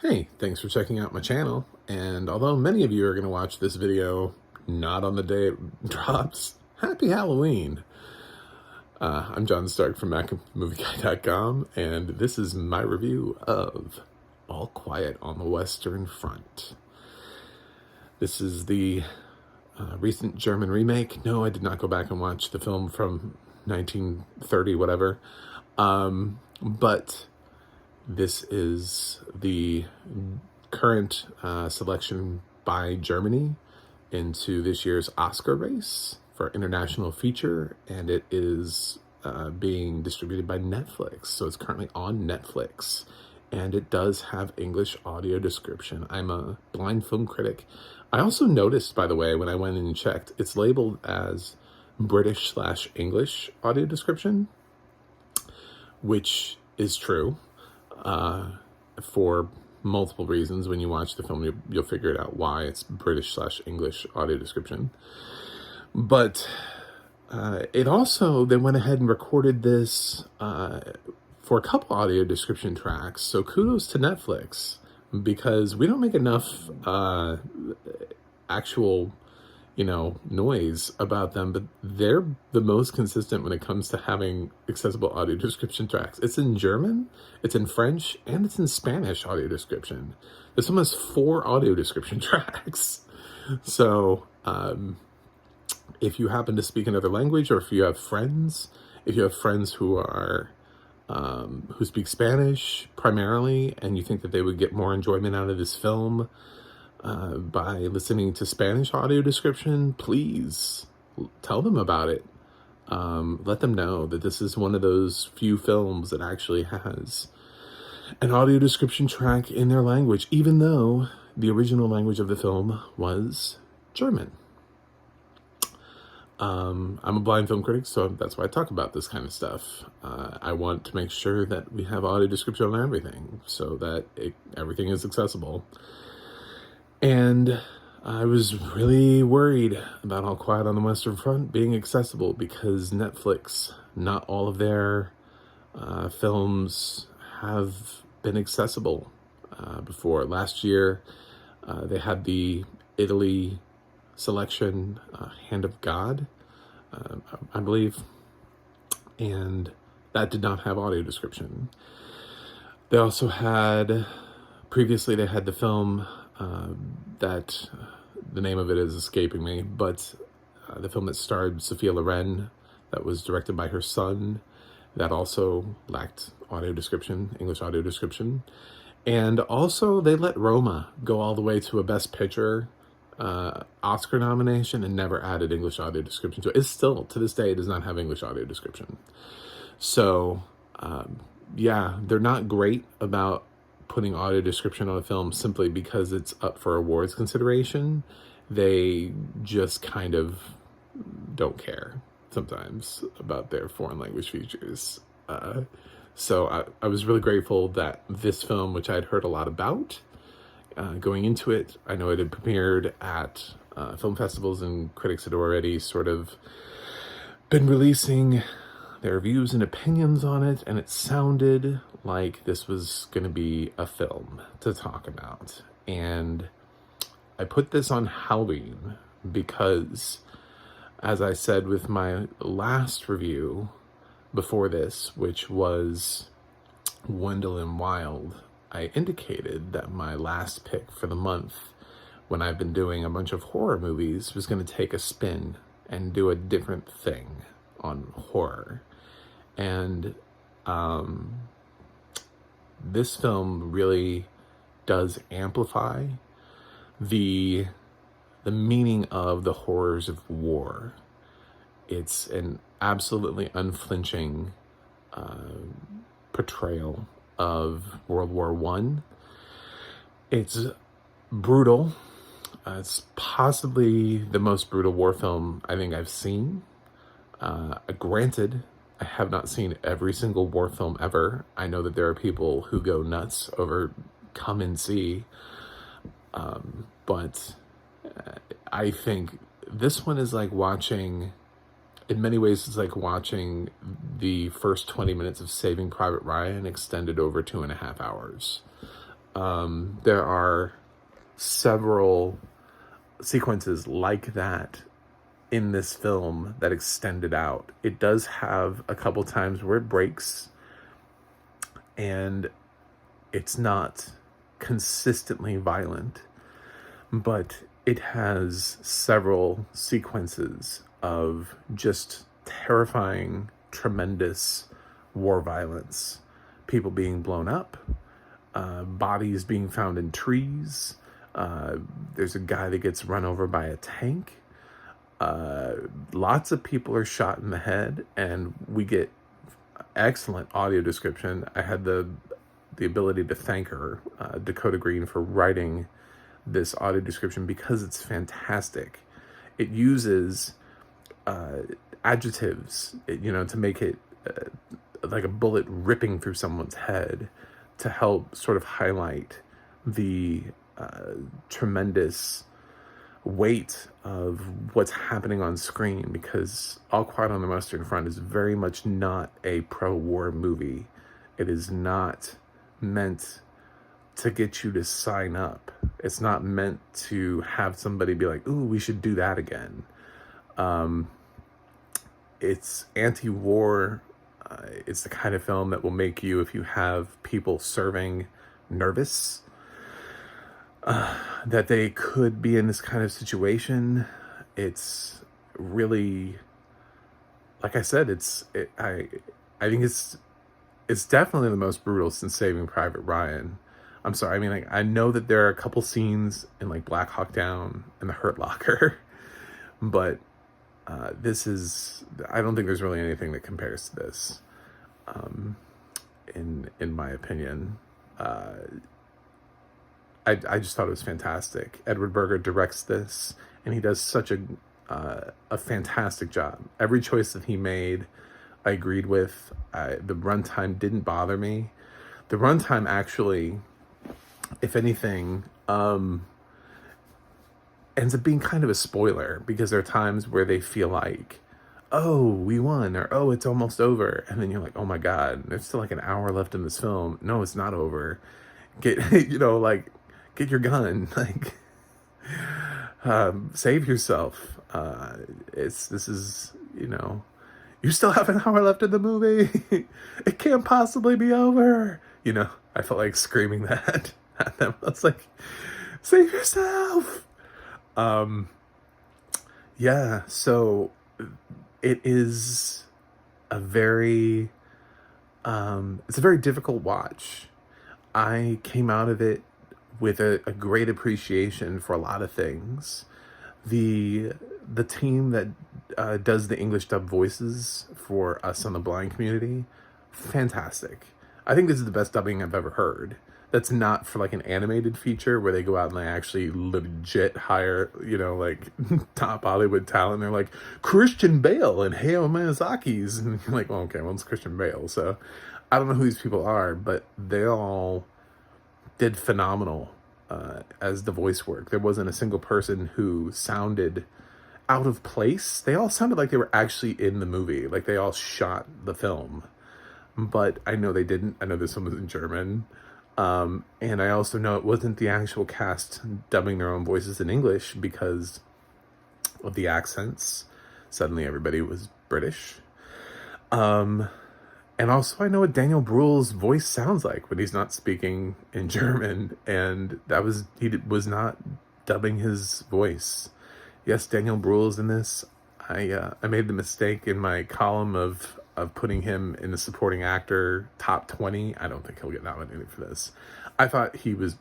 Hey, thanks for checking out my channel, and although many of you are going to watch this video not on the day it drops, happy Halloween! I'm John Stark from MacMovieGuy.com, and this is my review of All Quiet on the Western Front. This is the recent German remake. No, I did not go back and watch the film from 1930, whatever, but this is the current selection by Germany into this year's Oscar race for international feature, and it is being distributed by Netflix. So it's currently on Netflix, and it does have English audio description. I'm a blind film critic. I also noticed, by the way, when I went in and checked, it's labeled as British/English audio description, which is true. For multiple reasons. When you watch the film, you'll figure it out why it's British/English audio description. But it also, they went ahead and recorded this for a couple audio description tracks. So kudos to Netflix, because we don't make enough actual noise about them, but they're the most consistent when it comes to having accessible audio description tracks. It's in German, it's in French, and it's in Spanish audio description. There's almost 4 audio description tracks. So if you happen to speak another language, or if you have friends who are who speak Spanish primarily, and you think that they would get more enjoyment out of this film by listening to Spanish audio description, please tell them about it. Let them know that this is one of those few films that actually has an audio description track in their language, even though the original language of the film was German. I'm a blind film critic, so that's why I talk about this kind of stuff. I want to make sure that we have audio description on everything, so that everything is accessible. And I was really worried about All Quiet on the Western Front being accessible, because Netflix, not all of their films have been accessible before. Last year, they had the Italy selection, Hand of God, I believe, and that did not have audio description. They also had, previously they had the film that the name of it is escaping me, but the film that starred Sophia Loren, that was directed by her son, that also lacked audio description, English audio description. And also they let Roma go all the way to a Best Picture Oscar nomination and never added English audio description to it. It's still, to this day, it does not have English audio description. So yeah, they're not great about putting audio description on a film simply because it's up for awards consideration. They just kind of don't care sometimes about their foreign language features. So I was really grateful that this film, which I'd heard a lot about going into it, I know it had premiered at film festivals, and critics had already sort of been releasing their reviews and opinions on it, and it sounded like this was going to be a film to talk about. And I put this on Halloween because, as I said with my last review before this, which was Wendell and Wild, I indicated that my last pick for the month, when I've been doing a bunch of horror movies, was going to take a spin and do a different thing on horror. And this film really does amplify the meaning of the horrors of war. It's an absolutely unflinching portrayal of World War I. It's brutal. It's possibly the most brutal war film I think I've seen. Granted, I have not seen every single war film ever. I know that there are people who go nuts over Come and See, but I think this one is like watching, in many ways, it's like watching the first 20 minutes of Saving Private Ryan extended over 2.5 hours. There are several sequences like that in this film that extended out. It does have a couple times where it breaks, and it's not consistently violent, but it has several sequences of just terrifying, tremendous war violence. People being blown up, bodies being found in trees. There's a guy that gets run over by a tank. Lots of people are shot in the head, and we get excellent audio description. I had the ability to thank her, Dakota Greeen, for writing this audio description because it's fantastic. It uses adjectives, to make it like a bullet ripping through someone's head, to help sort of highlight the tremendous weight of what's happening on screen, because All Quiet on the Western Front is very much not a pro-war movie. It is not meant to get you to sign up. It's not meant to have somebody be like, ooh, we should do that again. It's anti-war. It's the kind of film that will make you, if you have people serving, nervous that they could be in this kind of situation. It's really, like I said, I think it's definitely the most brutal since Saving Private Ryan. I'm sorry. I mean, like, I know that there are a couple scenes in like Black Hawk Down and The Hurt Locker, but this is, I don't think there's really anything that compares to this, in my opinion. I just thought it was fantastic. Edward Berger directs this, and he does such a fantastic job. Every choice that he made, I agreed with. The runtime didn't bother me. The runtime actually, if anything, ends up being kind of a spoiler, because there are times where they feel like, oh, we won, or oh, it's almost over, and then you're like, oh my god, there's still like an hour left in this film. No, it's not over. Get get your gun, like, save yourself. This is, you still have an hour left in the movie. It can't possibly be over. I felt like screaming that at them. I was like, save yourself. Yeah, so it is a very, it's a very difficult watch. I came out of it with a great appreciation for a lot of things. The team that does the English dub voices for us on the blind community, fantastic. I think this is the best dubbing I've ever heard. That's not for like an animated feature where they go out and they actually legit hire, like top Hollywood talent. They're like, Christian Bale and Hayao Miyazaki's. And you're like, well, okay, well, it's Christian Bale. So I don't know who these people are, but they all did phenomenal as the voice work. There wasn't a single person who sounded out of place. They all sounded like they were actually in the movie. Like they all shot the film. But I know they didn't. I know this one was in German. And I also know it wasn't the actual cast dubbing their own voices in English because of the accents. Suddenly everybody was British. And also I know what Daniel Bruhl's voice sounds like when he's not speaking in German. And he was not dubbing his voice. Yes, Daniel Bruhl's in this. I made the mistake in my column of putting him in the supporting actor top 20. I don't think he'll get nominated for this. I thought he was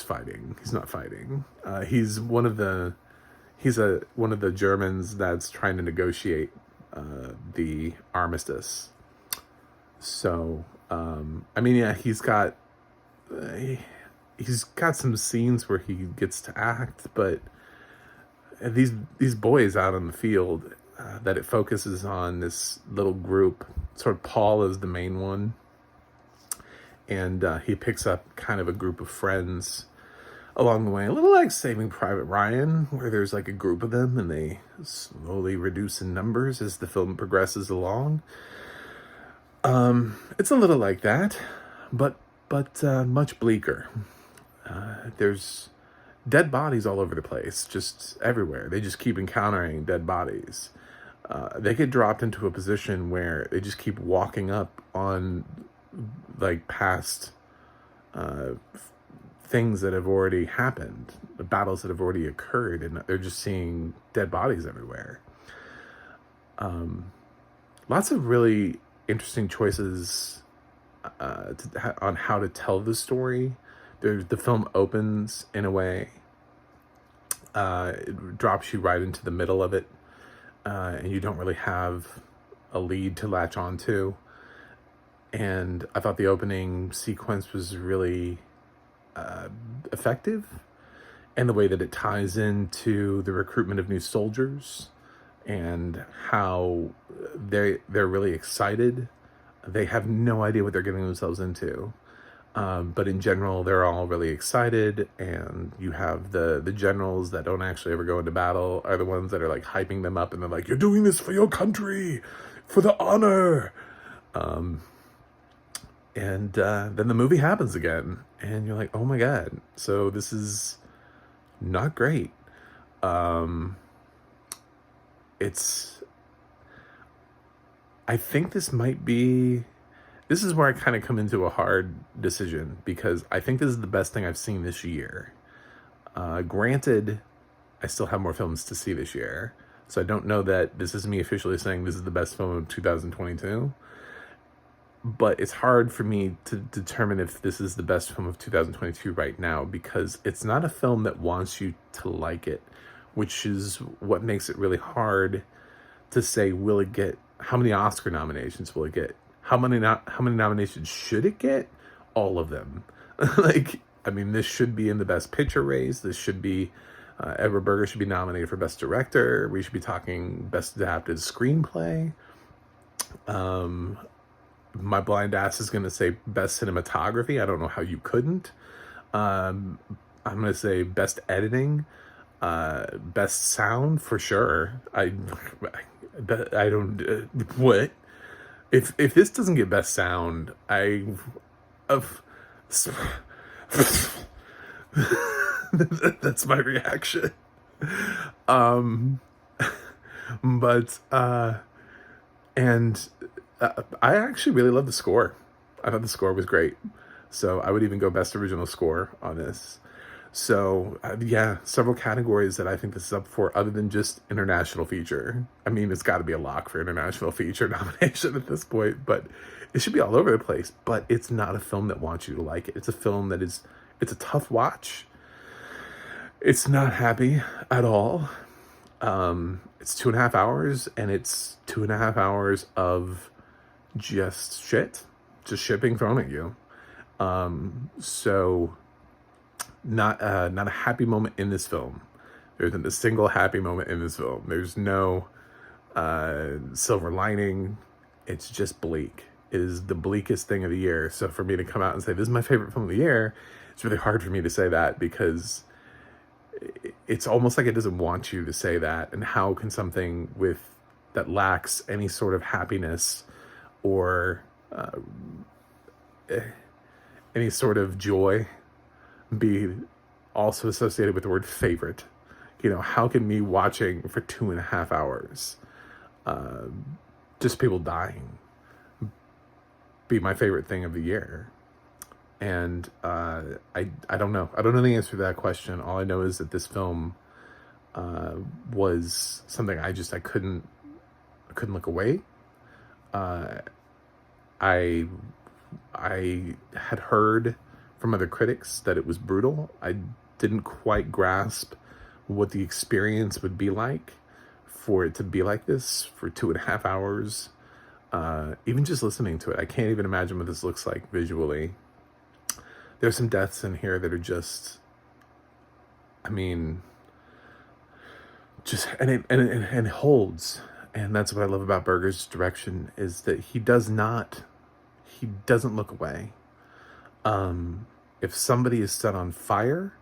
fighting. He's not fighting. He's one of the Germans that's trying to negotiate the armistice. So, yeah, he's got some scenes where he gets to act, but these boys out on the field, that it focuses on this little group. Sort of Paul is the main one, and he picks up kind of a group of friends along the way, a little like Saving Private Ryan, where there's like a group of them and they slowly reduce in numbers as the film progresses along. It's a little like that, but but much bleaker. There's dead bodies all over the place, just everywhere. They just keep encountering dead bodies. They get dropped into a position where they just keep walking up on like past things that have already happened, the battles that have already occurred, and they're just seeing dead bodies everywhere. Lots of really interesting choices on how to tell the story. The film opens in a way, it drops you right into the middle of it, and you don't really have a lead to latch onto. And I thought the opening sequence was really effective, and the way that it ties into the recruitment of new soldiers and how they're really excited. They have no idea what they're getting themselves into. But in general, they're all really excited, and you have the generals that don't actually ever go into battle are the ones that are like hyping them up, and they're like, "You're doing this for your country, for the honor." And then the movie happens again, and you're like, "Oh my God!" So this is not great. I think this might be. This is where I kind of come into a hard decision, because I think this is the best thing I've seen this year. Granted, I still have more films to see this year, so I don't know that this is me officially saying this is the best film of 2022. But it's hard for me to determine if this is the best film of 2022 right now, because it's not a film that wants you to like it, which is what makes it really hard to say, will it get, how many Oscar nominations will it get? How many nominations should it get? All of them. This should be in the Best Picture race. This should be, Edward Berger should be nominated for Best Director. We should be talking Best Adapted Screenplay. My blind ass is going to say Best Cinematography. I don't know how you couldn't. I'm going to say Best Editing. Best Sound for sure. I don't... what? If this doesn't get Best Sound, that's my reaction. I actually really love the score. I thought the score was great. So I would even go Best Original Score on this. So, several categories that I think this is up for, other than just International Feature. I mean, it's got to be a lock for International Feature nomination at this point, but it should be all over the place. But it's not a film that wants you to like it. It's a film that it's a tough watch. It's not happy at all. It's 2.5 hours, and it's 2.5 hours of just shit, just shit being thrown at you. So not a happy moment in this film. There isn't a single happy moment in this film. There's no silver lining. It's just bleak. It is the bleakest thing of the year. So for me to come out and say this is my favorite film of the year, it's really hard for me to say that, because it's almost like it doesn't want you to say that. And how can something that lacks any sort of happiness or any sort of joy be also associated with the word favorite? How can me watching for 2.5 hours, just people dying, be my favorite thing of the year? And I don't know. I don't know the answer to that question. All I know is that this film was something I couldn't look away. I had heard from other critics that it was brutal. I didn't quite grasp what the experience would be like for it to be like this for 2.5 hours. Even just listening to it, I can't even imagine what this looks like visually. There's some deaths in here that are just, and it holds. And that's what I love about Berger's direction, is that he doesn't look away. If somebody is set on fire,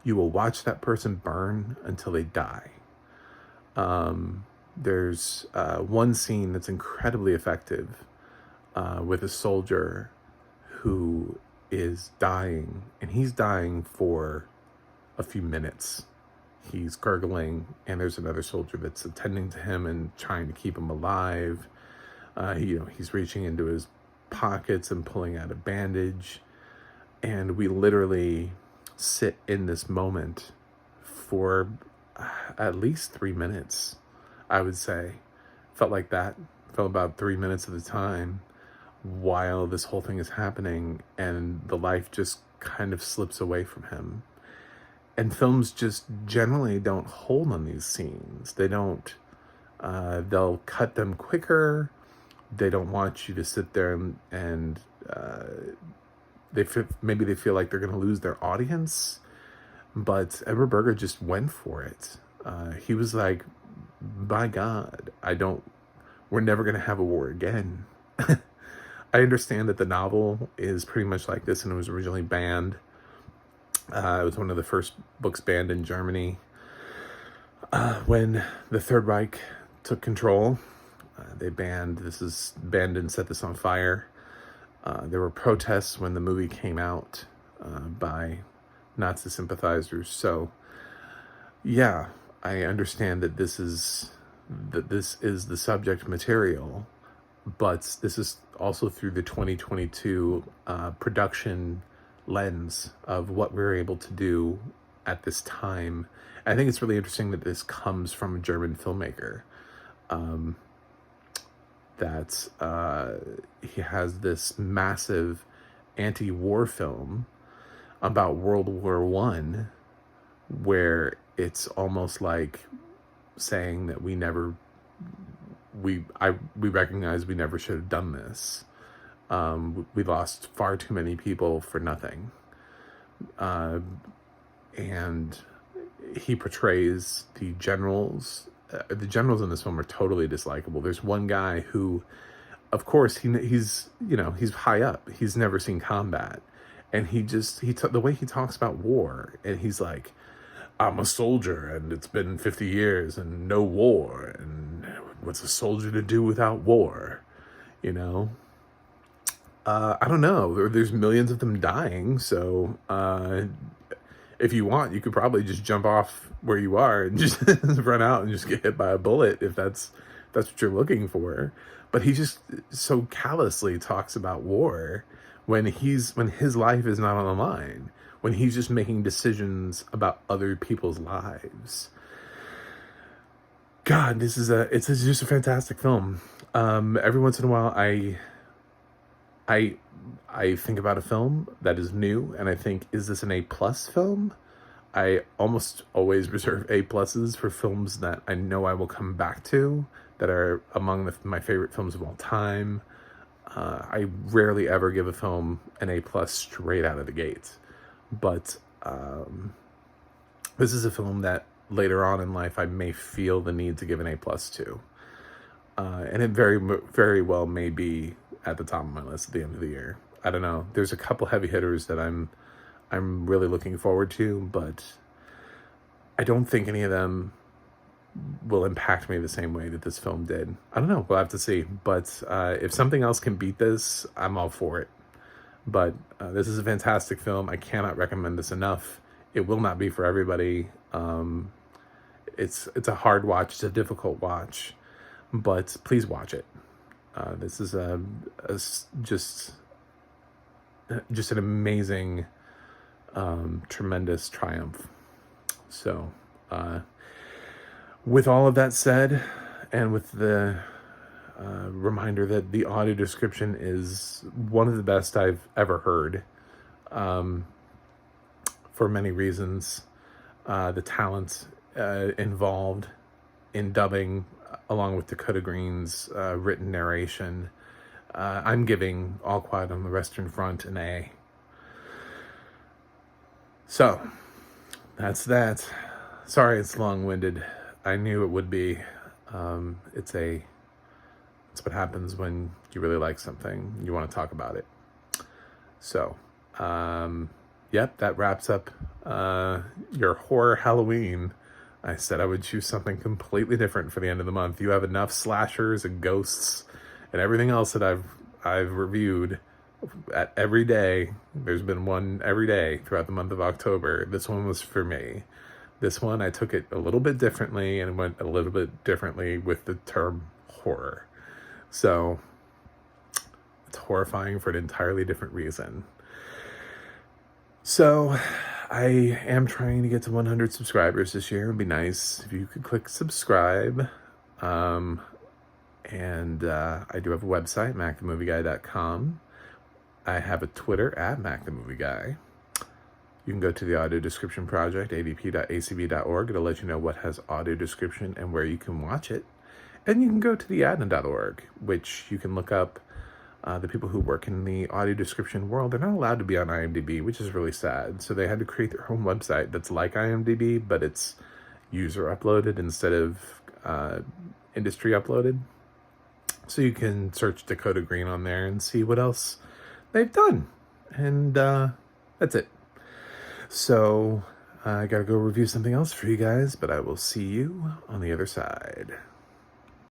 you will watch that person burn until they die. There's one scene that's incredibly effective with a soldier who is dying, and he's dying for a few minutes. He's gurgling, and there's another soldier that's attending to him and trying to keep him alive. He's reaching into his pockets and pulling out a bandage, and we literally sit in this moment for at least 3 minutes, I would say. Felt like that. Felt about 3 minutes at a time while this whole thing is happening, and the life just kind of slips away from him. And films just generally don't hold on these scenes. They don't, they'll cut them quicker. They don't want you to sit there and maybe they feel like they're going to lose their audience. But Edward Berger just went for it. He was like, by God, we're never going to have a war again. I understand that the novel is pretty much like this, and it was originally banned. It was one of the first books banned in Germany. When the Third Reich took control, they banned and set this on fire. There were protests when the movie came out by Nazi sympathizers. So, yeah, I understand that this is the subject material, but this is also through the 2022 production lens of what we're able to do at this time. I think it's really interesting that this comes from a German filmmaker. He has this massive anti-war film about World War I, where it's almost like saying that we recognize we never should have done this. We lost far too many people for nothing. And he portrays the generals. The generals in this film are totally dislikable. There's one guy who, of course, he's high up. He's never seen combat. And the way he talks about war, and he's like, I'm a soldier, and it's been 50 years, and no war, and what's a soldier to do without war, I don't know. There's millions of them dying, so if you want, you could probably just jump off where you are and just run out and just get hit by a bullet if that's what you're looking for. But he just so callously talks about war when his life is not on the line, when he's just making decisions about other people's lives. God, it's just a fantastic film. Every once in a while, I think about a film that is new, and I think, is this an A+ film? I almost always reserve A+ for films that I know I will come back to, that are among my favorite films of all time. I rarely ever give a film an A+ straight out of the gate. But this is a film that later on in life I may feel the need to give an A+ to. And it very, very well may be at the top of my list at the end of the year. I don't know. There's a couple heavy hitters that I'm really looking forward to, but I don't think any of them will impact me the same way that this film did. I don't know. We'll have to see. But if something else can beat this, I'm all for it. But this is a fantastic film. I cannot recommend this enough. It will not be for everybody. It's a hard watch. It's a difficult watch. But please watch it. This is just an amazing, tremendous triumph. So, with all of that said, and with the reminder that the audio description is one of the best I've ever heard, for many reasons, the talent involved in dubbing, along with Dakota Green's written narration, I'm giving All Quiet on the Western Front an A. So, that's that. Sorry it's long-winded. I knew it would be. It's what happens when you really like something. You want to talk about it. So, yep, that wraps up your horror Halloween. I said I would choose something completely different for the end of the month. You have enough slashers and ghosts and everything else that I've reviewed at every day. There's been one every day throughout the month of October. This one was for me. This one, I took it a little bit differently and went a little bit differently with the term horror. So it's horrifying for an entirely different reason. So I am trying to get to 100 subscribers this year. It'd be nice if you could click subscribe. And I do have a website, macthemovieguy.com. I have a Twitter at macthemovieguy. You can go to the audio description project, adp.acb.org. It'll let you know what has audio description and where you can watch it. And you can go to theadmin.org, which you can look up the people who work in the audio description world. They're not allowed to be on IMDb, which is really sad. So they had to create their own website that's like IMDb, but it's user uploaded instead of industry uploaded. So you can search Dakota Greeen on there and see what else they've done. And that's it. So I gotta go review something else for you guys, but I will see you on the other side.